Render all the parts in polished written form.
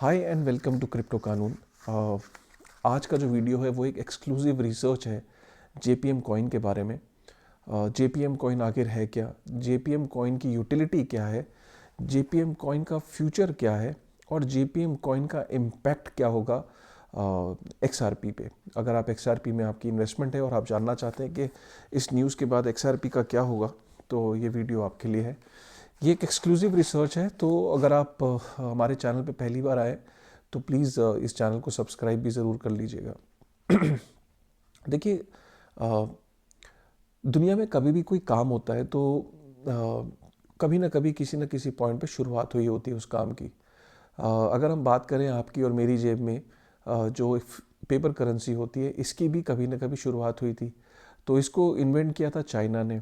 Hi and welcome to crypto Kanoon. आज का जो वीडियो है वो एक एक्सक्लूसिव रिसर्च है जेपीएम कॉइन के बारे में। जेपीएम कॉइन आखिर है क्या, जेपीएम कॉइन की यूटिलिटी क्या है, जेपीएम कॉइन का फ्यूचर क्या है और जेपीएम कॉइन का इम्पैक्ट क्या होगा एक्सआरपी पे। अगर आप एक्सआरपी में आपकी इन्वेस्टमेंट है और आप जानना चाहते हैं कि इस न्यूज़ के बाद एक्सआरपी का क्या होगा, तो ये वीडियो आपके लिए है। ये एक एक्सक्लूसिव रिसर्च है, तो अगर आप हमारे चैनल पे पहली बार आए तो प्लीज़ इस चैनल को सब्सक्राइब भी ज़रूर कर लीजिएगा। देखिए, दुनिया में कभी भी कोई काम होता है तो कभी ना कभी किसी न किसी पॉइंट पे शुरुआत हुई होती है उस काम की। अगर हम बात करें आपकी और मेरी जेब में जो पेपर करेंसी होती है, इसकी भी कभी ना कभी शुरुआत हुई थी। तो इसको इन्वेंट किया था चाइना ने।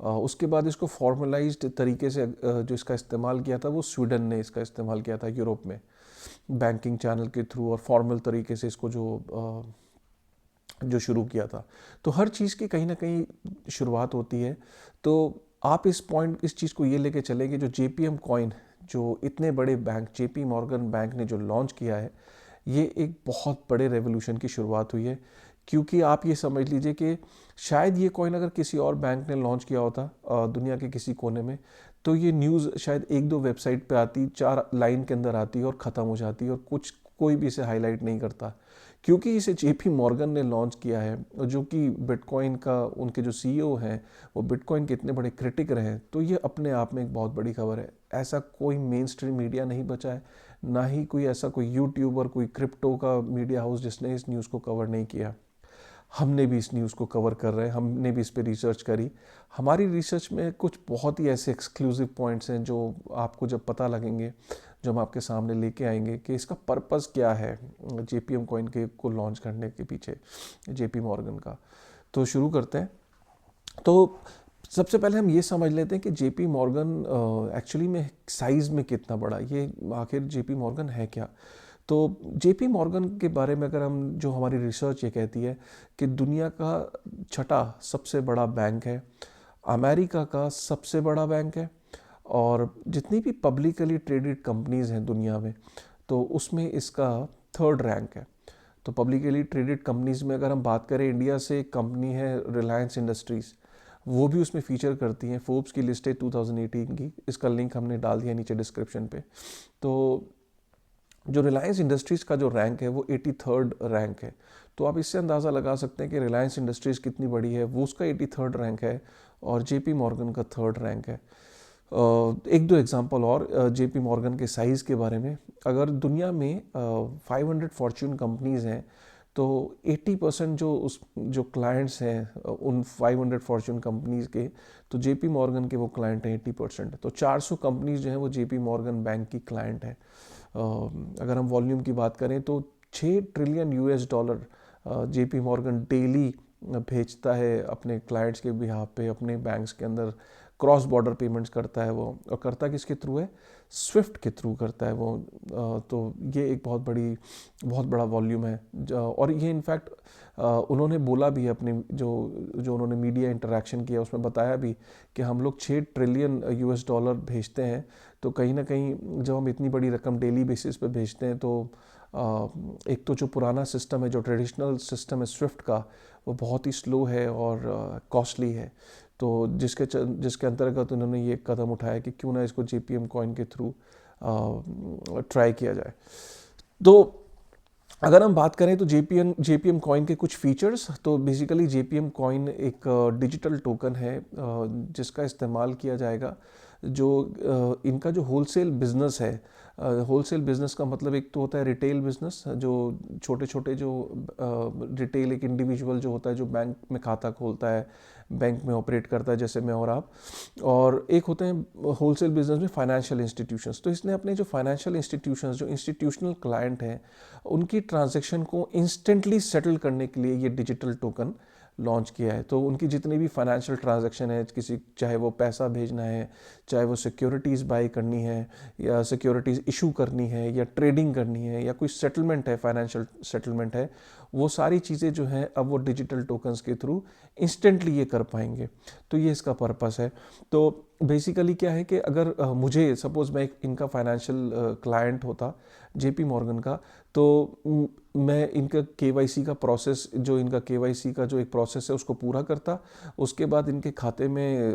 उसके बाद इसको फॉर्मलाइज्ड तरीके से जो इसका इस्तेमाल किया था वो स्वीडन ने इसका इस्तेमाल किया था यूरोप में, बैंकिंग चैनल के थ्रू और फॉर्मल तरीके से इसको जो शुरू किया था। तो हर चीज़ की कहीं ना कहीं शुरुआत होती है। तो आप इस चीज़ को ये लेके चले कि जो जेपीएम कॉइन, जो इतने बड़े बैंक जेपी मॉर्गन बैंक ने जो लॉन्च किया है, ये एक बहुत बड़े रेवोल्यूशन की शुरुआत हुई है। क्योंकि आप ये समझ लीजिए कि शायद ये कॉइन अगर किसी और बैंक ने लॉन्च किया होता दुनिया के किसी कोने में, तो ये न्यूज़ शायद एक दो वेबसाइट पे आती, 4 लाइन के अंदर आती और ख़त्म हो जाती और कोई भी इसे हाईलाइट नहीं करता। क्योंकि इसे जेपी मॉर्गन ने लॉन्च किया है, जो कि बिटकॉइन का उनके जो सीईओ हैं वो बिटकॉइन के इतने बड़े क्रिटिक रहे हैं, तो ये अपने आप में एक बहुत बड़ी खबर है। ऐसा कोई मेन स्ट्रीम मीडिया नहीं बचा है, ना ही कोई ऐसा कोई यूट्यूबर, कोई क्रिप्टो का मीडिया हाउस जिसने इस न्यूज़ को कवर नहीं किया। हमने भी इस न्यूज़ को कवर कर रहे हैं, हमने भी इस पर रिसर्च करी। हमारी रिसर्च में कुछ बहुत ही ऐसे एक्सक्लूसिव पॉइंट्स हैं जो आपको जब पता लगेंगे, जो हम आपके सामने लेके आएंगे कि इसका पर्पस क्या है जेपीएम कॉइन के को लॉन्च करने के पीछे जेपी मॉर्गन का। तो शुरू करते हैं। तो सबसे पहले हम ये समझ लेते हैं कि जेपी मॉर्गन एक्चुअली में साइज़ में कितना बड़ा, ये आखिर जेपी मॉर्गन है क्या। तो जेपी मॉर्गन के बारे में अगर हम, जो हमारी रिसर्च ये कहती है कि दुनिया का छठा सबसे बड़ा बैंक है, अमेरिका का सबसे बड़ा बैंक है, और जितनी भी पब्लिकली ट्रेडेड कंपनीज़ हैं दुनिया में, तो उसमें इसका थर्ड रैंक है। तो पब्लिकली ट्रेडेड कंपनीज़ में अगर हम बात करें, इंडिया से एक कंपनी है रिलायंस इंडस्ट्रीज़, वो भी उसमें फीचर करती हैं। फोर्ब्स की लिस्ट है 2018 की, इसका लिंक हमने डाल दिया नीचे डिस्क्रिप्शन पे। तो जो रिलायंस इंडस्ट्रीज़ का जो रैंक है वो 83rd रैंक है। तो आप इससे अंदाज़ा लगा सकते हैं कि रिलायंस इंडस्ट्रीज़ कितनी बड़ी है। वो उसका 83rd रैंक है और जेपी मॉर्गन का थर्ड रैंक है। एक दो एग्जांपल और जेपी मॉर्गन के साइज़ के बारे में। अगर दुनिया में 500 फॉर्च्यून कंपनीज़ हैं, तो 80% जो क्लाइंट्स हैं उन 500 फॉर्च्यून कंपनीज़ के, तो जेपी मॉर्गन के वो क्लाइंट हैं 80%। तो 400 कंपनीज़ जो हैं वो जेपी मॉर्गन बैंक की क्लाइंट है। अगर हम वॉल्यूम की बात करें तो 6 trillion US dollar JP Morgan daily भेजता है अपने क्लाइंट्स के बिहाफ पे, अपने बैंक्स के अंदर क्रॉस बॉर्डर पेमेंट्स करता है वो। और करता किसके थ्रू है? स्विफ्ट के थ्रू करता है वो। तो ये एक बहुत बड़ा वॉल्यूम है। और ये इनफैक्ट उन्होंने बोला भी है अपने जो जो उन्होंने मीडिया इंटरेक्शन किया उसमें बताया भी कि हम लोग 6 ट्रिलियन यूएस डॉलर भेजते हैं। तो कहीं ना कहीं जब हम इतनी बड़ी रकम डेली बेसिस पे भेजते हैं, तो एक तो जो पुराना सिस्टम है, जो ट्रेडिशनल सिस्टम है स्विफ्ट का, वो बहुत ही स्लो है और कॉस्टली है। तो जिसके अंतर्गत उन्होंने ये कदम उठाया कि क्यों ना इसको जेपीएम कॉइन के थ्रू ट्राई किया जाए। तो अगर हम बात करें तो जेपीएम कॉइन के कुछ फीचर्स, तो बेसिकली जेपीएम कॉइन एक डिजिटल टोकन है जिसका इस्तेमाल किया जाएगा। जो इनका जो होलसेल बिजनेस है, होलसेल बिजनेस का मतलब एक तो होता है रिटेल बिजनेस, जो छोटे छोटे जो रिटेल, एक इंडिविजुअल जो होता है जो बैंक में खाता खोलता है, बैंक में ऑपरेट करता है जैसे मैं और आप। और एक होते हैं होलसेल बिजनेस में फाइनेंशियल इंस्टीट्यूशंस। तो इसने अपने जो फाइनेंशियल इंस्टीट्यूशंस, जो इंस्टीट्यूशनल क्लाइंट हैं, उनकी ट्रांजैक्शन को इंस्टेंटली सेटल करने के लिए ये डिजिटल टोकन लॉन्च किया है। तो उनकी जितनी भी फाइनेंशियल ट्रांजैक्शन है, किसी चाहे वो पैसा भेजना है, चाहे वो सिक्योरिटीज़ बाई करनी है, या सिक्योरिटीज़ इशू करनी है, या ट्रेडिंग करनी है, या कोई सेटलमेंट है, फाइनेंशियल सेटलमेंट है, वो सारी चीज़ें जो हैं अब वो डिजिटल टोकन्स के थ्रू इंस्टेंटली ये कर पाएंगे। तो ये इसका पर्पस है। तो बेसिकली क्या है कि अगर मुझे सपोज़ मैं एक इनका फाइनेंशियल क्लाइंट होता जेपी मॉर्गन का, तो मैं इनका केवाईसी का प्रोसेस, जो इनका केवाईसी का जो एक प्रोसेस है उसको पूरा करता। उसके बाद इनके खाते में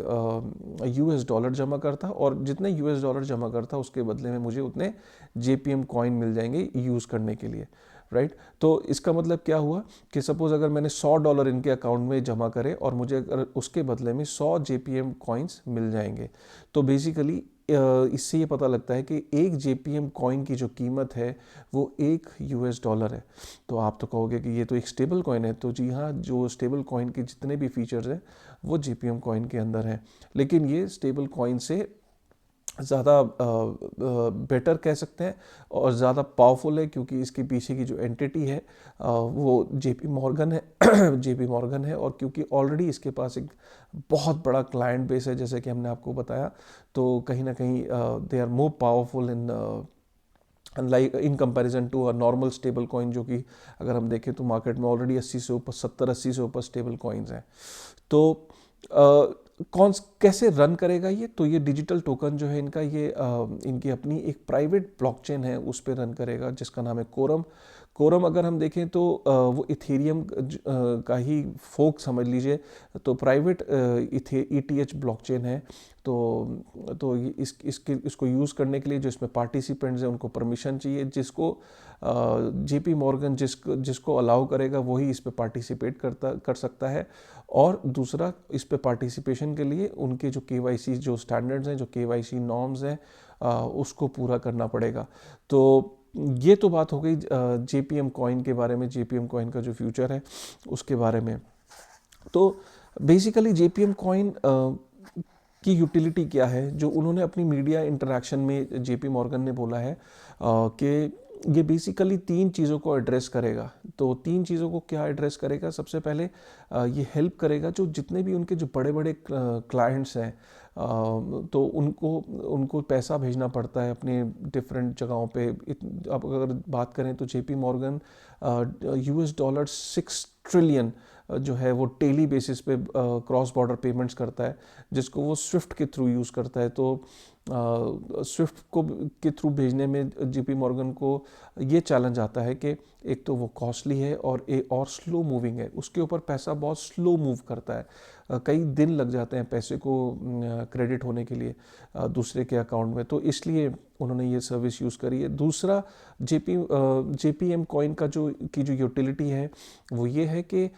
यूएस डॉलर जमा करता, और जितने यूएस डॉलर जमा करता उसके बदले में मुझे उतने जेपीएम कॉइन मिल जाएंगे यूज़ करने के लिए, राइट। तो इसका मतलब क्या हुआ कि सपोज़ अगर मैंने $100 इनके अकाउंट में जमा करे और मुझे अगर उसके बदले में 100 जेपीएम कॉइन्स मिल जाएंगे, तो बेसिकली इससे ये पता लगता है कि एक जेपीएम कॉइन की जो कीमत है वो $1 है। तो आप तो कहोगे कि ये तो एक स्टेबल कॉइन है, तो जी हाँ, जो स्टेबल कॉइन के जितने भी फीचर्स हैं वो जेपीएम कॉइन के अंदर हैं, लेकिन ये स्टेबल कॉइन से ज़्यादा बेटर कह सकते हैं और ज़्यादा पावरफुल है, क्योंकि इसके पीछे की जो एंटिटी है वो जेपी मॉर्गन है जेपी मॉर्गन है। और क्योंकि ऑलरेडी इसके पास एक बहुत बड़ा क्लाइंट बेस है, जैसे कि हमने आपको बताया, तो कहीं ना कहीं they are more powerful like in comparison to a normal stable coin, जो कि अगर हम देखें तो मार्केट में ऑलरेडी 80 से ऊपर 70-80 से ऊपर स्टेबल कॉइन्स हैं। तो कौन कैसे रन करेगा ये, तो ये डिजिटल टोकन जो है इनका, ये इनकी अपनी एक प्राइवेट ब्लॉकचेन है उस पर रन करेगा, जिसका नाम है कोरम। कोरम अगर हम देखें तो वो इथेरियम का ही फोक समझ लीजिए, तो प्राइवेट ईटीएच ब्लॉकचेन है। तो इसको यूज़ करने के लिए जो इसमें पार्टिसिपेंट्स हैं उनको परमिशन चाहिए, जिसको जेपी मॉर्गन जिसको अलाउ करेगा वही इस पे पार्टिसिपेट कर सकता है। और दूसरा, इस पे पार्टिसिपेशन के लिए उनके जो केवाईसी जो स्टैंडर्ड्स हैं, जो केवाईसी नॉर्म्स हैं, उसको पूरा करना पड़ेगा। तो ये तो बात हो गई जेपीएम कॉइन के बारे में, जेपीएम कॉइन का जो फ्यूचर है उसके बारे में। तो बेसिकली जेपीएम कॉइन की यूटिलिटी क्या है, जो उन्होंने अपनी मीडिया इंटरेक्शन में जेपी मॉर्गन ने बोला है कि ये बेसिकली 3 चीज़ों को एड्रेस करेगा। तो 3 चीज़ों को क्या एड्रेस करेगा, सबसे पहले ये हेल्प करेगा जो जितने भी उनके जो बड़े बड़े क्लाइंट्स हैं, तो उनको पैसा भेजना पड़ता है अपने डिफरेंट जगहों पे। अब अगर बात करें तो जेपी मॉर्गन $6 ट्रिलियन जो है वो डेली बेसिस पे क्रॉस बॉर्डर पेमेंट्स करता है, जिसको वो स्विफ्ट के थ्रू यूज़ करता है। तो स्विफ्ट को के थ्रू भेजने में जेपी मॉर्गन को ये चैलेंज आता है कि एक तो वो कॉस्टली है और स्लो मूविंग है, उसके ऊपर पैसा बहुत स्लो मूव करता है, कई दिन लग जाते हैं पैसे को क्रेडिट होने के लिए दूसरे के अकाउंट में। तो इसलिए उन्होंने ये सर्विस यूज़ करी है। दूसरा, जेपीएम कॉइन का जो यूटिलिटी है वो ये है कि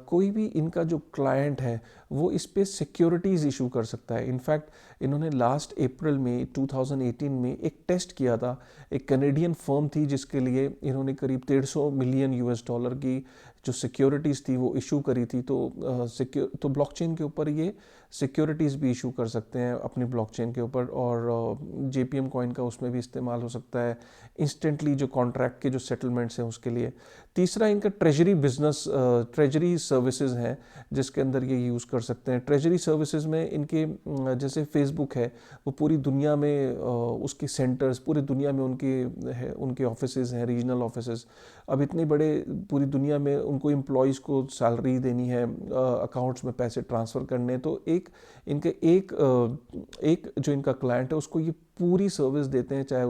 कोई भी इनका जो क्लाइंट है वो इस पे सिक्योरिटीज़ इशू कर सकता है। इनफैक्ट इन्होंने लास्ट अप्रैल में 2018 में एक टेस्ट किया था, एक कैनेडियन फर्म थी जिसके लिए इन्होंने करीब $150 मिलियन की जो सिक्योरिटीज़ थी वो इशू करी थी। तो ब्लॉकचेन के ऊपर ये सिक्योरिटीज़ भी इशू कर सकते हैं अपनी ब्लॉकचेन के ऊपर, और जेपीएम कॉइन का उसमें भी इस्तेमाल हो सकता है इंस्टेंटली, जो कॉन्ट्रैक्ट के जो सेटलमेंट्स हैं उसके लिए। तीसरा, इनका ट्रेजरी सर्विसेज हैं जिसके अंदर ये यूज़ कर सकते हैं। ट्रेजरी सर्विसेज में इनके जैसे फेसबुक है, वो पूरी दुनिया में उसके सेंटर्स पूरी दुनिया में उनके ऑफिसेज हैं, रीजनल ऑफिसेज। अब इतने बड़े पूरी दुनिया में उनको एम्प्लॉयज़ को सैलरी देनी है, अकाउंट्स में पैसे ट्रांसफ़र करने, तो एक जो इनका क्लाइंट है उसको ये पूरी सर्विस देते हैं, चाहे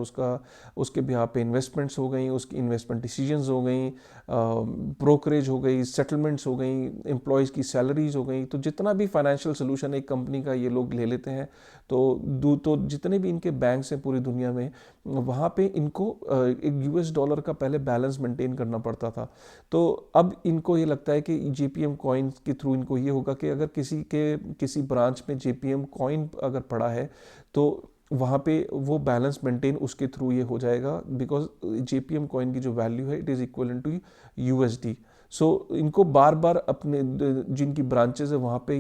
उसके बिहाफ पे इन्वेस्टमेंट्स हो गई, उसकी इन्वेस्टमेंट डिसीजंस हो गई, ब्रोकरेज हो गई, सेटलमेंट्स हो गई, एम्प्लॉयज़ की सैलरीज हो गई। तो जितना भी फाइनेंशियल सोल्यूशन एक कंपनी का ये लोग ले लेते हैं। तो जितने भी इनके बैंक्स हैं पूरी दुनिया में, वहाँ पे इनको एक यूएस डॉलर का पहले बैलेंस मेंटेन करना पड़ता था। तो अब इनको ये लगता है कि जेपीएम कॉइन के थ्रू इनको ये होगा कि अगर किसी ब्रांच में जेपीएम कॉइन अगर पड़ा है तो वहाँ पे वो बैलेंस मेंटेन उसके थ्रू ये हो जाएगा, बिकॉज जेपीएम कॉइन की जो वैल्यू है it is equal to USD. So इनको बार बार अपने जिनकी ब्रांचेस है वहाँ पे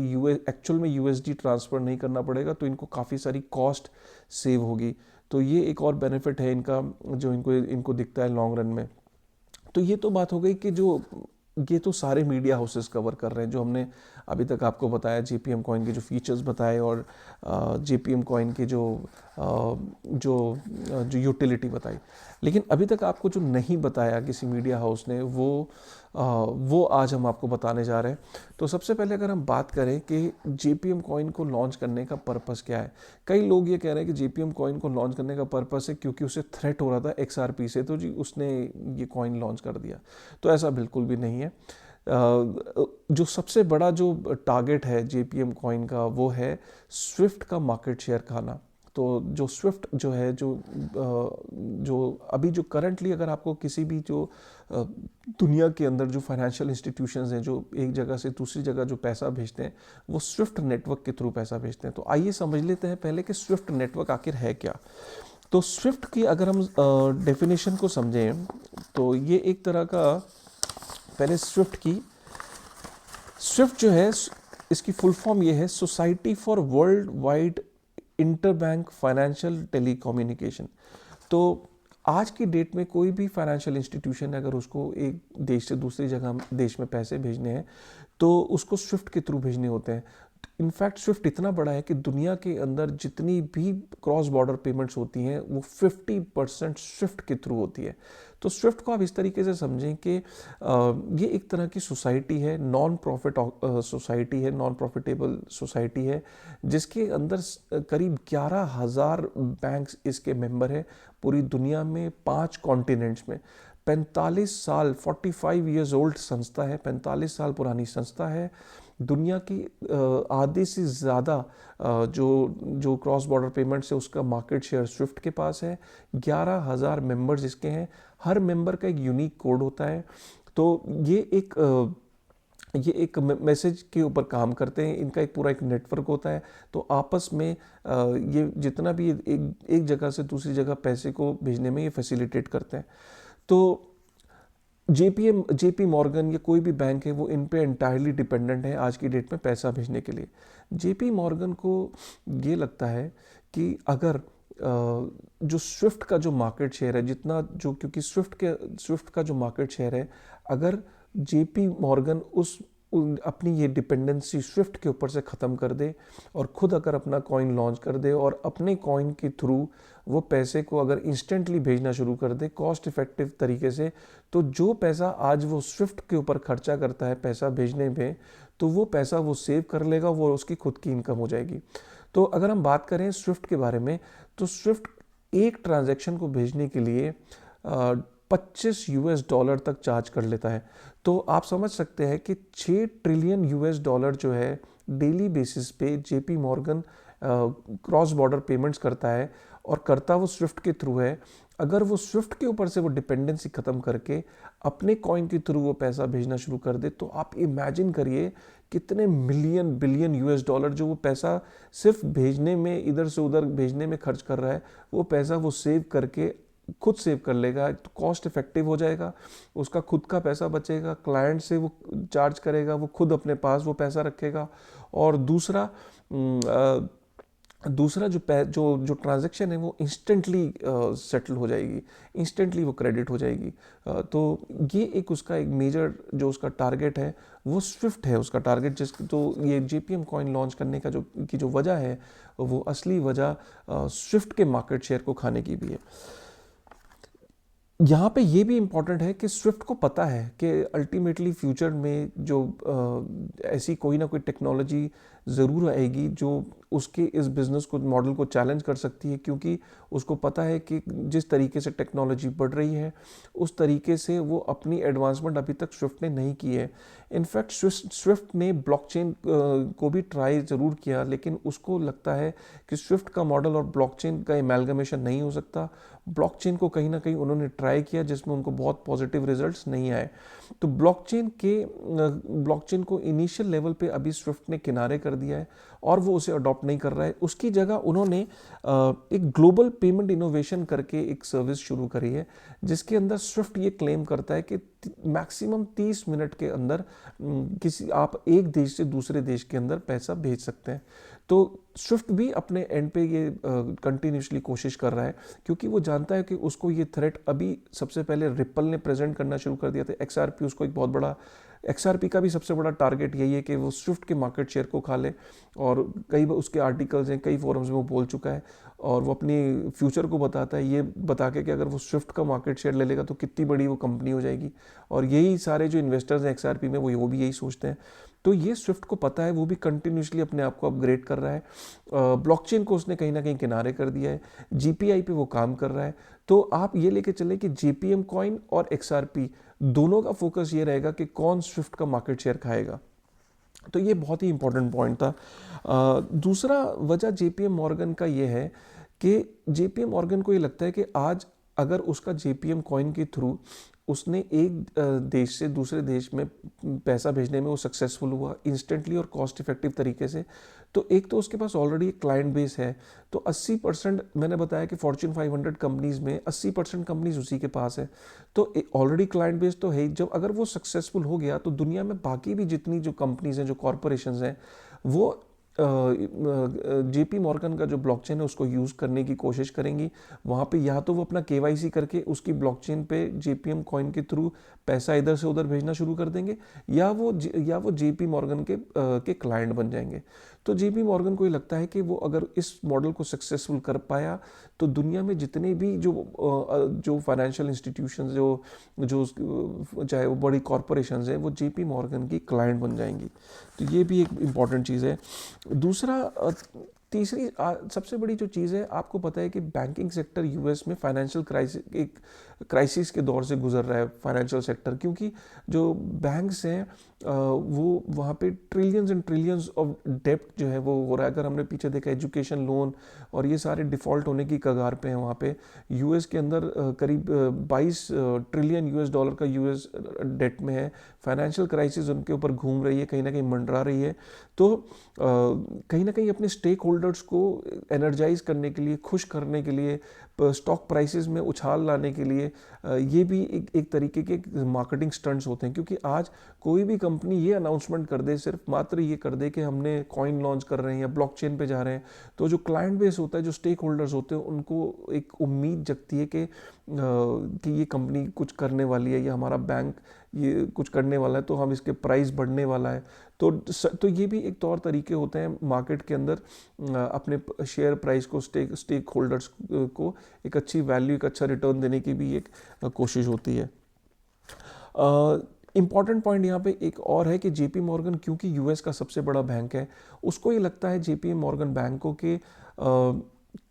एक्चुअल में यूएसडी ट्रांसफ़र नहीं करना पड़ेगा, तो इनको काफ़ी सारी कॉस्ट सेव होगी। तो ये एक और बेनिफिट है इनका जो इनको दिखता है लॉन्ग रन में। तो ये तो बात हो गई कि ये तो सारे मीडिया हाउसेस कवर कर रहे हैं जो हमने अभी तक आपको बताया, जेपीएम कॉइन के जो फीचर्स बताए और जेपीएम कॉइन के जो जो जो यूटिलिटी बताई। लेकिन अभी तक आपको जो नहीं बताया किसी मीडिया हाउस ने, वो आज हम आपको बताने जा रहे हैं। तो सबसे पहले अगर हम बात करें कि JPM कॉइन को लॉन्च करने का पर्पस क्या है। कई लोग ये कह रहे हैं कि JPM कॉइन को लॉन्च करने का पर्पस है क्योंकि उसे थ्रेट हो रहा था XRP से, तो जी उसने ये कॉइन लॉन्च कर दिया। तो ऐसा बिल्कुल भी नहीं है। जो सबसे बड़ा जो टारगेट है JPM कॉइन का, वो है स्विफ्ट का मार्केट शेयर खाना। तो जो स्विफ्ट जो है, जो अभी जो करंटली अगर आपको किसी भी जो दुनिया के अंदर जो फाइनेंशियल इंस्टीट्यूशंस हैं जो एक जगह से दूसरी जगह जो पैसा भेजते हैं, वो स्विफ्ट नेटवर्क के थ्रू पैसा भेजते हैं। तो आइए समझ लेते हैं पहले कि स्विफ्ट नेटवर्क आखिर है क्या। तो स्विफ्ट की अगर हम डेफिनेशन को समझें तो ये एक तरह का, पहले स्विफ्ट जो है इसकी फुल फॉर्म ये है, society for world wide interbank financial telecommunication. तो आज की डेट में कोई भी फाइनेंशियल इंस्टीट्यूशन है, अगर उसको एक देश से दूसरी जगह देश में पैसे भेजने हैं तो उसको स्विफ्ट के थ्रू भेजने होते हैं। इनफैक्ट स्विफ्ट इतना बड़ा है कि दुनिया के अंदर जितनी भी क्रॉस बॉर्डर पेमेंट्स होती हैं वो 50% स्विफ्ट के थ्रू होती है। तो स्विफ्ट को आप इस तरीके से समझें कि ये एक तरह की सोसाइटी है, नॉन प्रॉफिट सोसाइटी है, नॉन प्रॉफिटेबल सोसाइटी है, जिसके अंदर करीब 11,000 बैंक्स इसके मेंबर है पूरी दुनिया में, 5 कॉन्टिनेंट्स में। 45 साल 45 ईयर्स ओल्ड संस्था है, 45 साल पुरानी संस्था है। दुनिया की आधे से ज़्यादा जो क्रॉस बॉर्डर पेमेंट्स है उसका मार्केट शेयर स्विफ्ट के पास है। 11,000 मेंबर्स इसके हैं, हर मेंबर का एक यूनिक कोड होता है। तो ये एक मैसेज के ऊपर काम करते हैं, इनका एक पूरा एक नेटवर्क होता है। तो आपस में ये जितना भी एक जगह से दूसरी जगह पैसे को भेजने में ये फैसिलिटेट करते हैं। तो JP मॉर्गन या कोई भी बैंक है वो इन पे एंटायरली डिपेंडेंट है आज की डेट में पैसा भेजने के लिए। JP मॉर्गन को ये लगता है कि अगर जो स्विफ्ट का जो मार्केट शेयर है जितना जो, क्योंकि स्विफ्ट का जो मार्केट शेयर है, अगर JP मॉर्गन अपनी ये डिपेंडेंसी स्विफ्ट के ऊपर से ख़त्म कर दे और ख़ुद अगर अपना कॉइन लॉन्च कर दे और अपने कॉइन के थ्रू वो पैसे को अगर इंस्टेंटली भेजना शुरू कर दे कॉस्ट इफ़ेक्टिव तरीके से, तो जो पैसा आज वो स्विफ्ट के ऊपर खर्चा करता है पैसा भेजने में, तो वो पैसा वो सेव कर लेगा, वो उसकी खुद की इनकम हो जाएगी। तो अगर हम बात करें स्विफ्ट के बारे में, तो स्विफ्ट एक ट्रांजैक्शन को भेजने के लिए $25 तक चार्ज कर लेता है। तो आप समझ सकते हैं कि $6 ट्रिलियन जो है डेली बेसिस पे JP Morgan cross border payments करता है, और करता वो स्विफ्ट के थ्रू है। अगर वो स्विफ्ट के ऊपर से वो डिपेंडेंसी ख़त्म करके अपने कॉइन के थ्रू वो पैसा भेजना शुरू कर दे, तो आप इमेजिन करिए कितने मिलियन बिलियन $, जो वो पैसा सिर्फ भेजने में, इधर से उधर भेजने में खर्च कर रहा है, वो पैसा वो सेव करके खुद सेव कर लेगा। तो कॉस्ट इफेक्टिव हो जाएगा, उसका खुद का पैसा बचेगा, क्लाइंट से वो चार्ज करेगा, वो खुद अपने पास वो पैसा रखेगा। और दूसरा जो ट्रांजैक्शन है वो इंस्टेंटली सेटल हो जाएगी, इंस्टेंटली वो क्रेडिट हो जाएगी। तो ये एक उसका एक मेजर जो उसका टारगेट है वो स्विफ्ट है उसका टारगेट। तो ये JPM कॉइन लॉन्च करने का जो वजह है, वो असली वजह स्विफ्ट के मार्केट शेयर को खाने की भी है। यहाँ पे ये भी इम्पॉर्टेंट है कि स्विफ्ट को पता है कि अल्टीमेटली फ्यूचर में जो ऐसी कोई ना कोई टेक्नोलॉजी ज़रूर आएगी जो उसके इस बिज़नेस को मॉडल को चैलेंज कर सकती है, क्योंकि उसको पता है कि जिस तरीके से टेक्नोलॉजी बढ़ रही है उस तरीके से वो अपनी एडवांसमेंट अभी तक स्विफ्ट ने नहीं की है। इनफैक्ट स्विफ्ट ने ब्लॉकचेन को भी ट्राई ज़रूर किया, लेकिन उसको लगता है कि स्विफ्ट का मॉडल और ब्लॉकचेन का एमैल्गमेशन नहीं हो सकता। ब्लॉकचेन को कहीं ना कहीं उन्होंने ट्राई किया जिसमें उनको बहुत पॉजिटिव रिजल्ट्स नहीं आए। तो ब्लॉकचेन को इनिशियल लेवल पे अभी स्विफ्ट ने किनारे कर दिया है और वो उसे अडॉप्ट नहीं कर रहा है। उसकी जगह उन्होंने एक ग्लोबल पेमेंट इनोवेशन करके एक सर्विस शुरू करी है, जिसके अंदर स्विफ्ट ये क्लेम करता है कि मैक्सिमम 30 मिनट के अंदर आप एक देश से दूसरे देश के अंदर पैसा भेज सकते हैं। तो स्विफ्ट भी अपने एंड पे ये कंटिन्यूसली कोशिश कर रहा है, क्योंकि वो जानता है कि उसको ये थ्रेट अभी सबसे पहले रिपल ने प्रेजेंट करना शुरू कर दिया था। XRP उसको एक बहुत बड़ा, XRP का भी सबसे बड़ा टारगेट यही है कि वो स्विफ्ट के मार्केट शेयर को खा ले, और कई उसके आर्टिकल्स हैं, कई फोरम्स में वो बोल चुका है, और वो अपनी फ्यूचर को बताता है ये बता के कि अगर वो स्विफ्ट का मार्केट शेयर ले लेगा तो कितनी बड़ी वो कंपनी हो जाएगी। और यही सारे जो इन्वेस्टर्स हैं XRP में वो भी यही सोचते हैं। तो ये स्विफ्ट को पता है, वो भी कंटिन्यूसली अपने आप को अपग्रेड कर रहा है। ब्लॉकचेन को उसने कहीं ना कहीं किनारे कर दिया है, GPI पे वो काम कर रहा है। तो आप ये लेके चले कि JPM कॉइन और XRP दोनों का फोकस ये रहेगा कि कौन स्विफ्ट का मार्केट शेयर खाएगा। तो ये बहुत ही इंपॉर्टेंट पॉइंट था। दूसरा वजह JPM मॉर्गन का ये है कि JPM मॉर्गन को ये लगता है कि आज अगर उसका JPM कॉइन के थ्रू उसने एक देश से दूसरे देश में पैसा भेजने में वो सक्सेसफुल हुआ इंस्टेंटली और कॉस्ट इफेक्टिव तरीके से, तो एक तो उसके पास ऑलरेडी एक क्लाइंट बेस है। तो 80%, मैंने बताया कि फॉर्च्यून 500 कंपनीज में 80% कंपनीज उसी के पास है, तो ऑलरेडी क्लाइंट बेस तो है। जब अगर वो सक्सेसफुल हो गया तो दुनिया में बाकी भी जितनी जो कंपनीज हैं, जो कॉरपोरेशंस हैं, वो JP मॉर्गन का जो ब्लॉकचेन है उसको यूज़ करने की कोशिश करेंगी। वहाँ पे या तो वो अपना KYC करके उसकी ब्लॉकचेन पे JPM कॉइन के थ्रू पैसा इधर से उधर भेजना शुरू कर देंगे, या वो JP मॉर्गन के क्लाइंट बन जाएंगे। तो JP मॉर्गन को ये लगता है कि वो अगर इस मॉडल को सक्सेसफुल कर पाया तो दुनिया में जितने भी जो फाइनेंशियल इंस्टीट्यूशंस जो चाहे वो बड़ी कॉरपोरेशंस हैं, वो JP मॉर्गन की क्लाइंट बन जाएंगी। तो ये भी एक इम्पॉर्टेंट चीज़ है। दूसरा तीसरी सबसे बड़ी जो चीज़ है, आपको पता है कि बैंकिंग सेक्टर US में फाइनेंशियल क्राइसिस के दौर से गुजर रहा है फाइनेंशियल सेक्टर, क्योंकि जो बैंक्स हैं वो वहाँ पे ट्रिलियंस एंड ट्रिलियंस ऑफ डेप्ट जो है वो हो रहा है। अगर हमने पीछे देखा एजुकेशन लोन और ये सारे डिफ़ॉल्ट होने की कगार पे हैं वहाँ पे। US के अंदर करीब 22 ट्रिलियन US डॉलर का US डेट में है। फाइनेंशियल क्राइसिस उनके ऊपर घूम रही है, कहीं ना कहीं मंडरा रही है। तो कहीं ना कहीं अपने स्टेक होल्डर्स को एनर्जाइज करने के लिए, खुश करने के लिए, स्टॉक प्राइसेस में उछाल लाने के लिए ये भी एक तरीके के मार्केटिंग स्टंट्स होते हैं। क्योंकि आज कोई भी कंपनी ये अनाउंसमेंट कर दे, सिर्फ मात्र ये कर दे कि हमने कॉइन लॉन्च कर रहे हैं या ब्लॉकचेन पे जा रहे हैं, तो जो क्लाइंट बेस होता है, जो स्टेक होल्डर्स होते हैं, उनको एक उम्मीद जगती है कि ये कंपनी कुछ करने वाली है, या हमारा बैंक ये कुछ करने वाला है, तो हम इसके प्राइस बढ़ने वाला है। तो ये भी एक तौर तरीके होते हैं मार्केट के अंदर अपने शेयर प्राइस को, स्टेक होल्डर्स को एक अच्छी वैल्यू, एक अच्छा रिटर्न देने की भी एक कोशिश होती है। इम्पॉर्टेंट पॉइंट यहाँ पे एक और है कि JP मॉर्गन, क्योंकि US का सबसे बड़ा बैंक है, उसको ये लगता है JP मॉर्गन बैंक को कि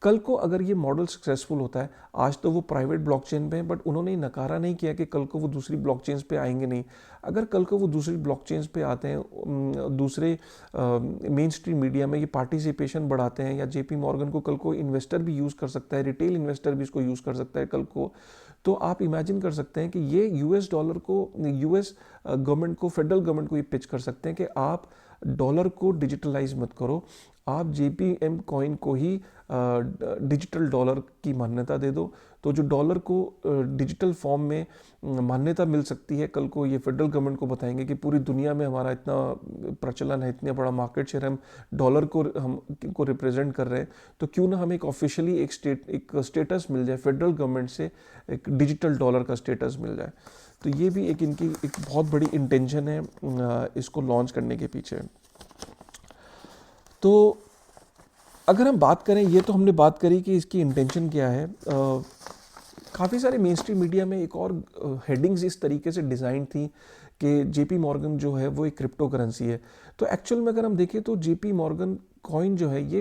कल को अगर ये मॉडल सक्सेसफुल होता है, आज तो वो प्राइवेट ब्लॉकचेन पे हैं, बट उन्होंने नकारा नहीं किया कि कल को वो दूसरी ब्लॉकचेन्स पे आएंगे नहीं। अगर कल को वो दूसरी ब्लॉकचेन्स पे आते हैं, दूसरे मेन स्ट्रीम मीडिया में ये पार्टिसिपेशन बढ़ाते हैं, या JP मॉर्गन को कल को इन्वेस्टर भी यूज़ कर सकता है, रिटेल इन्वेस्टर भी इसको यूज़ कर सकता है कल को, तो आप इमेजिन कर सकते हैं कि ये US डॉलर को, US गवर्नमेंट को, फेडरल गवर्नमेंट को ये पिच कर सकते हैं कि आप डॉलर को डिजिटलाइज मत करो, आप JPM कॉइन को ही डिजिटल डॉलर की मान्यता दे दो। तो जो डॉलर को डिजिटल फॉर्म में मान्यता मिल सकती है, कल को ये फेडरल गवर्नमेंट को बताएंगे कि पूरी दुनिया में हमारा इतना प्रचलन है, इतना बड़ा मार्केट शेयर, हम डॉलर को रिप्रेजेंट कर रहे हैं, तो क्यों ना हमें एक ऑफिशियली एक स्टेटस मिल जाए फेडरल गवर्नमेंट से, एक डिजिटल डॉलर का स्टेटस मिल जाए। तो ये भी एक इनकी एक बहुत बड़ी इंटेंशन है इसको लॉन्च करने के पीछे। तो अगर हम बात करें, ये तो हमने बात करी कि इसकी इंटेंशन क्या है। काफ़ी सारे मेन स्ट्रीम मीडिया में एक और हेडिंग्स इस तरीके से डिज़ाइन थी कि JP मॉर्गन जो है वो एक क्रिप्टो करेंसी है। तो एक्चुअल में अगर हम देखें तो JP मॉर्गन कॉइन जो है ये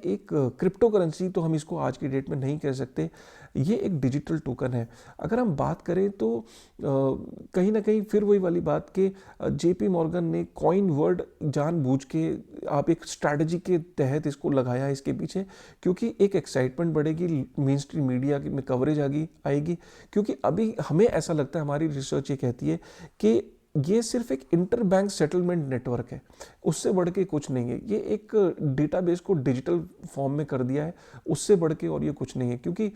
एक क्रिप्टो करेंसी तो हम इसको आज की डेट में नहीं कह सकते, ये एक डिजिटल टोकन है। अगर हम बात करें तो कहीं ना कहीं फिर वही वाली बात कि JP मॉर्गन ने कॉइन वर्ड जानबूझ के, आप एक स्ट्रैटेजी के तहत इसको लगाया है इसके पीछे, क्योंकि एक एक्साइटमेंट बढ़ेगी, मेन स्ट्रीम मीडिया में कवरेज आएगी। क्योंकि अभी हमें ऐसा लगता है, हमारी रिसर्च ये कहती है कि ये सिर्फ एक इंटर बैंक सेटलमेंट नेटवर्क है, उससे बढ़ के कुछ नहीं है। ये एक डेटाबेस को डिजिटल फॉर्म में कर दिया है, उससे बढ़ के और ये कुछ नहीं है। क्योंकि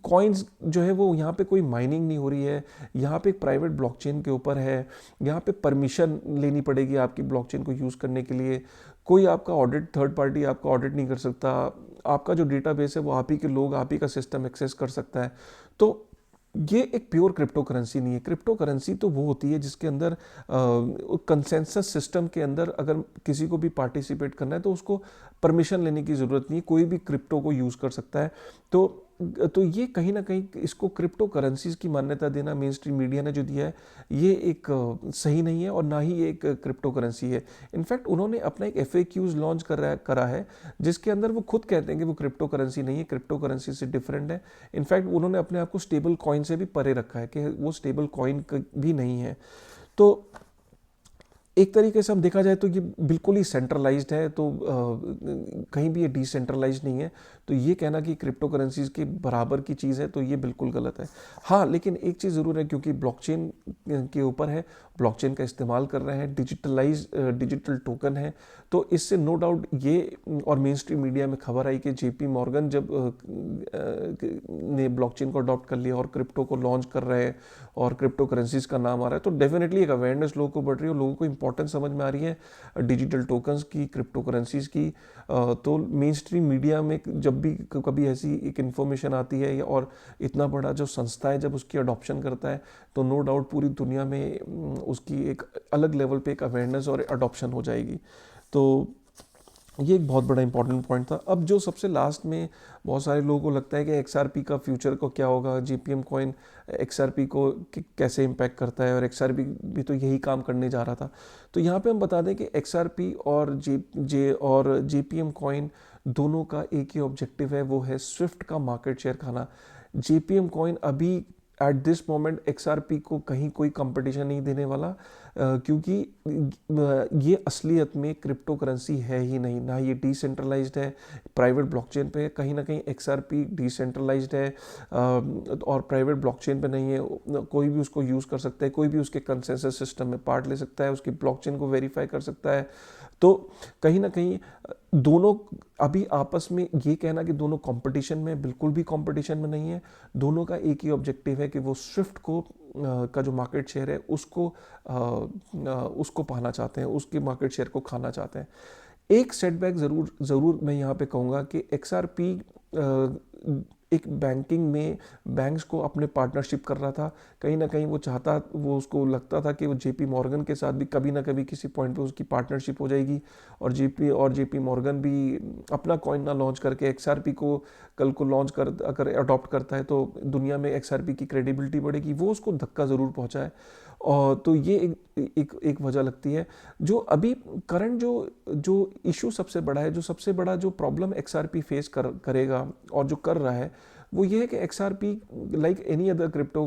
कॉइन्स जो है वो यहाँ पे कोई माइनिंग नहीं हो रही है, यहाँ पे एक प्राइवेट ब्लॉकचेन के ऊपर है, यहाँ पे परमिशन लेनी पड़ेगी आपकी ब्लॉकचेन को यूज़ करने के लिए। कोई आपका ऑडिट, थर्ड पार्टी आपका ऑडिट नहीं कर सकता। आपका जो डेटाबेस है वो आप ही के लोग, आप ही का सिस्टम एक्सेस कर सकता है। तो ये एक प्योर क्रिप्टो करेंसी नहीं है। क्रिप्टो करेंसी तो वो होती है जिसके अंदर कंसेंसस सिस्टम के अंदर अगर किसी को भी पार्टिसिपेट करना है तो उसको परमिशन लेने की ज़रूरत नहीं है, कोई भी क्रिप्टो को यूज़ कर सकता है। तो ये कहीं ना कहीं इसको क्रिप्टो करेंसीज की मान्यता देना मेन स्ट्रीम मीडिया ने जो दिया है ये एक सही नहीं है, और ना ही ये एक क्रिप्टो करेंसी है। इनफैक्ट उन्होंने अपना एक FAQs लॉन्च करा है जिसके अंदर वो खुद कहते हैं कि वो क्रिप्टो करेंसी नहीं है, क्रिप्टो करेंसी से डिफरेंट है। इनफैक्ट उन्होंने अपने आप को स्टेबल कॉइन से भी परे रखा है कि वो स्टेबल कॉइन भी नहीं है। तो एक तरीके से हम देखा जाए तो ये बिल्कुल ही सेंट्रलाइज्ड है, तो कहीं भी ये डिसेंट्रलाइज्ड नहीं है। तो ये कहना कि क्रिप्टो करेंसीज के बराबर की चीज़ है तो ये बिल्कुल गलत है। हाँ, लेकिन एक चीज़ ज़रूर है, क्योंकि ब्लॉकचेन के ऊपर है, ब्लॉकचेन का इस्तेमाल कर रहे हैं, डिजिटल टोकन है, तो इससे नो डाउट ये, और मेन स्ट्रीम मीडिया में खबर आई कि JP मॉर्गन जब ने ब्लॉकचेन को अडॉप्ट कर लिया और क्रिप्टो को लॉन्च कर रहे हैं और क्रिप्टो करेंसीज का नाम आ रहा है, तो डेफिनेटली एक अवेयरनेस लोगों को बढ़ रही है और लोगों को इंपॉर्टेंस समझ में आ रही है डिजिटल टोकन्स की, क्रिप्टो करेंसीज की। तो मेन स्ट्रीम मीडिया में जब भी कभी ऐसी एक इन्फॉर्मेशन आती है और इतना बड़ा जो संस्था है जब उसकी अडॉप्शन करता है तो नो डाउट पूरी दुनिया में उसकी एक अलग लेवल पे एक अवेयरनेस और अडॉप्शन हो जाएगी। तो ये एक बहुत बड़ा इंपॉर्टेंट पॉइंट था। अब जो सबसे लास्ट में बहुत सारे लोगों को लगता है कि XRP का फ्यूचर को क्या होगा, JPM कॉइन XRP को कैसे इम्पैक्ट करता है, और XRP भी तो यही काम करने जा रहा था। तो यहाँ पे हम बता दें कि XRP और JPM कॉइन दोनों का एक ही ऑब्जेक्टिव है, वो है स्विफ्ट का मार्केट शेयर खाना। JPM कॉइन अभी एट दिस मोमेंट XRP को कहीं कोई कंपटीशन नहीं देने वाला, क्योंकि ये असलियत में क्रिप्टो करेंसी है ही नहीं, ना ये डिसेंट्रलाइज्ड है, प्राइवेट ब्लॉकचेन पे है। कहीं ना कहीं XRP डिसेंट्रलाइज्ड है और प्राइवेट ब्लॉकचेन पे नहीं है, कोई भी उसको यूज़ कर सकता है, कोई भी उसके कंसेंसस सिस्टम में पार्ट ले सकता है, उसकी ब्लॉकचेन को वेरीफाई कर सकता है। तो कहीं ना कहीं दोनों अभी आपस में, ये कहना कि दोनों कंपटीशन में, बिल्कुल भी कंपटीशन में नहीं है। दोनों का एक ही ऑब्जेक्टिव है कि वो स्विफ्ट को का जो मार्केट शेयर है उसको पाना चाहते हैं, उसके मार्केट शेयर को खाना चाहते हैं। एक सेटबैक ज़रूर मैं यहाँ पे कहूँगा कि XRP एक बैंकिंग में बैंक्स को अपने पार्टनरशिप कर रहा था। कहीं ना कहीं वो उसको लगता था कि वो JP मॉर्गन के साथ भी कभी ना कभी किसी पॉइंट पे उसकी पार्टनरशिप हो जाएगी, और JP मॉर्गन भी अपना कॉइन ना लॉन्च करके XRP को कल को अगर अडॉप्ट करता है तो दुनिया में XRP की क्रेडिबिलिटी बढ़ेगी। वो उसको धक्का ज़रूर पहुँचा है, और तो ये एक वजह लगती है। जो अभी करंट जो इशू सबसे बड़ा है, जो सबसे बड़ा जो प्रॉब्लम XRP फेस करेगा और जो कर रहा है, वो ये है कि XRP like any other crypto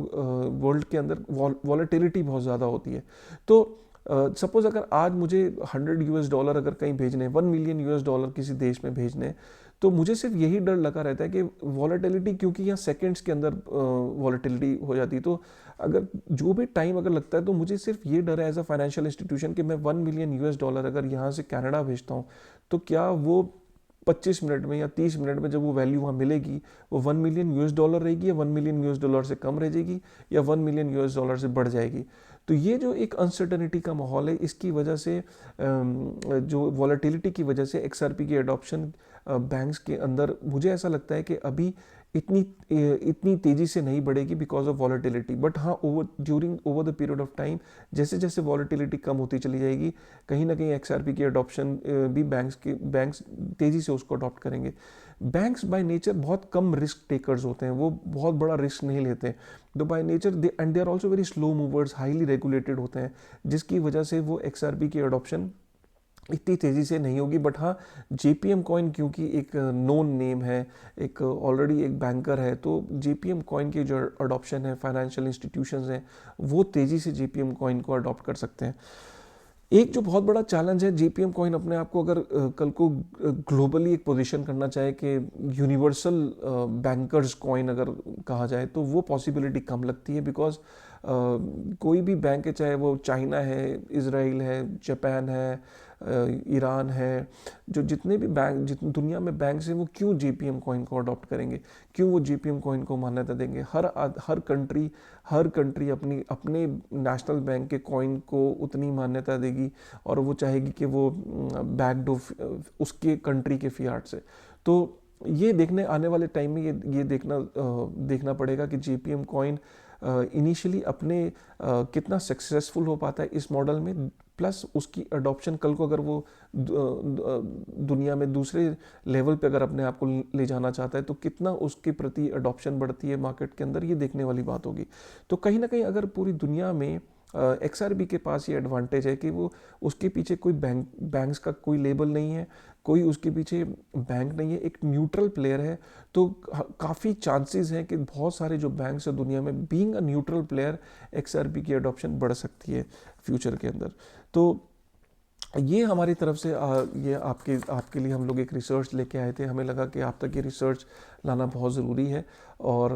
world के अंदर वॉलेटिलिटी बहुत ज़्यादा होती है। तो सपोज अगर आज मुझे $100 अगर कहीं भेजने, $1 मिलियन किसी देश में भेजने, तो मुझे सिर्फ यही डर लगा रहता है कि वॉलेटिलिटी, क्योंकि यहाँ सेकंड्स के अंदर वॉलेटिलिटी हो जाती है, तो अगर जो भी टाइम अगर लगता है, तो मुझे सिर्फ ये डर है एज अ फाइनेंशियल इंस्टीट्यूशन कि मैं $1 मिलियन अगर यहाँ से कनाडा भेजता हूँ तो क्या वो 25 मिनट में या 30 मिनट में जब वो वैल्यू वहाँ मिलेगी वो $1 मिलियन रहेगी, या $1 मिलियन से कम रह जाएगी, या $1 मिलियन से बढ़ जाएगी। तो ये जो एक अनसर्टनिटी का माहौल है, इसकी वजह से जो वॉलेटिलिटी की वजह से XRP की एडॉप्शन बैंक्स के अंदर मुझे ऐसा लगता है कि अभी इतनी तेज़ी से नहीं बढ़ेगी बिकॉज ऑफ वॉलेटिलिटी। बट हाँ, over the period of time जैसे जैसे वॉलेटिलिटी कम होती चली जाएगी, कहीं ना कहीं XRP की एडॉप्शन भी बैंक्स तेज़ी से उसको अडॉप्ट करेंगे। बैंक्स बाय नेचर बहुत कम रिस्क टेकर्स होते हैं, वो बहुत बड़ा रिस्क नहीं लेते, तो by nature they are also very slow movers, highly regulated होते हैं, जिसकी वजह से वो XRP की एडॉप्शन इतनी तेज़ी से नहीं होगी। बट हाँ, JPM कॉइन क्योंकि एक नोन नेम है, एक ऑलरेडी एक बैंकर है, तो JPM कॉइन की जो अडॉप्शन है, फाइनेंशियल इंस्टीट्यूशंस हैं वो तेज़ी से JPM कॉइन को अडॉप्ट कर सकते हैं। एक जो बहुत बड़ा चैलेंज है, जेपीएम कॉइन अपने आप को अगर कल को ग्लोबली एक पोजीशन करना चाहे कि यूनिवर्सल बैंकर्स कॉइन अगर कहा जाए, तो वो पॉसिबिलिटी कम लगती है। बिकॉज कोई भी बैंक है, चाहे वो चाइना है, इसराइल है, जापान है, ईरान है, जो जितने भी बैंक, जितनी दुनिया में बैंक्स हैं, वो क्यों जेपीएम कॉइन को अडॉप्ट करेंगे, क्यों वो जेपीएम कॉइन को मान्यता देंगे। हर कंट्री अपनी अपने नेशनल बैंक के कॉइन को उतनी मान्यता देगी, और वो चाहेगी कि वो बैक्ड उसके कंट्री के फियाट से। तो ये देखने आने वाले टाइम में ये देखना पड़ेगा कि जेपीएम कॉइन इनिशियली अपने कितना सक्सेसफुल हो पाता है इस मॉडल में, प्लस उसकी अडॉप्शन कल को अगर वो दुनिया में दूसरे लेवल पे अगर अपने आप को ले जाना चाहता है, तो कितना उसके प्रति अडॉप्शन बढ़ती है मार्केट के अंदर, ये देखने वाली बात होगी। तो कहीं ना कहीं अगर पूरी दुनिया में एक्सआरबी के पास ये एडवांटेज है कि वो उसके पीछे कोई बैंक्स का कोई लेबल नहीं है, कोई उसके पीछे बैंक नहीं है, एक न्यूट्रल प्लेयर है। तो काफ़ी चांसेस हैं कि बहुत सारे जो बैंक्स है दुनिया में, बीइंग अ न्यूट्रल प्लेयर, एक्सआरबी की एडॉप्शन बढ़ सकती है फ्यूचर के अंदर। तो ये हमारी तरफ से ये आपके लिए हम लोग एक रिसर्च लेके आए थे। हमें लगा कि आप तक ये रिसर्च लाना बहुत ज़रूरी है, और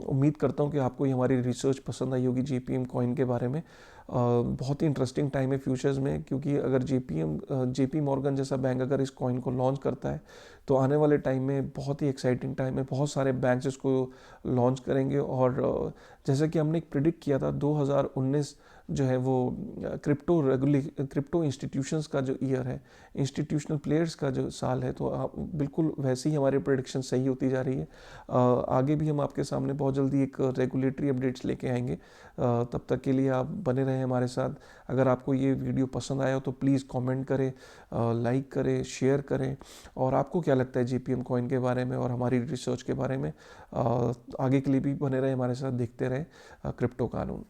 उम्मीद करता हूँ कि आपको ये हमारी रिसर्च पसंद आई होगी जेपीएम कॉइन के बारे में। बहुत ही इंटरेस्टिंग टाइम है फ्यूचर्स में, क्योंकि अगर जेपी मॉर्गन जैसा बैंक अगर इस कॉइन को लॉन्च करता है, तो आने वाले टाइम में बहुत ही एक्साइटिंग टाइम है। बहुत सारे बैंक्स इसको लॉन्च करेंगे, और जैसा कि हमने एक प्रिडिक्ट किया था, 2019 जो है वो क्रिप्टो इंस्टीट्यूशंस का जो ईयर है, इंस्टीट्यूशनल प्लेयर्स का जो साल है, तो आप बिल्कुल वैसे ही हमारे प्रेडिक्शन सही होती जा रही है। आगे भी हम आपके सामने बहुत जल्दी एक रेगुलेटरी अपडेट्स लेके आएंगे। तब तक के लिए आप बने रहें हमारे साथ। अगर आपको ये वीडियो पसंद आया हो तो प्लीज़ कमेंट करें, लाइक करें, शेयर करें। और आपको क्या लगता है जेपीएम कॉइन के बारे में और हमारी रिसर्च के बारे में, आगे के लिए भी बने रहें हमारे साथ, देखते रहें क्रिप्टो कानून।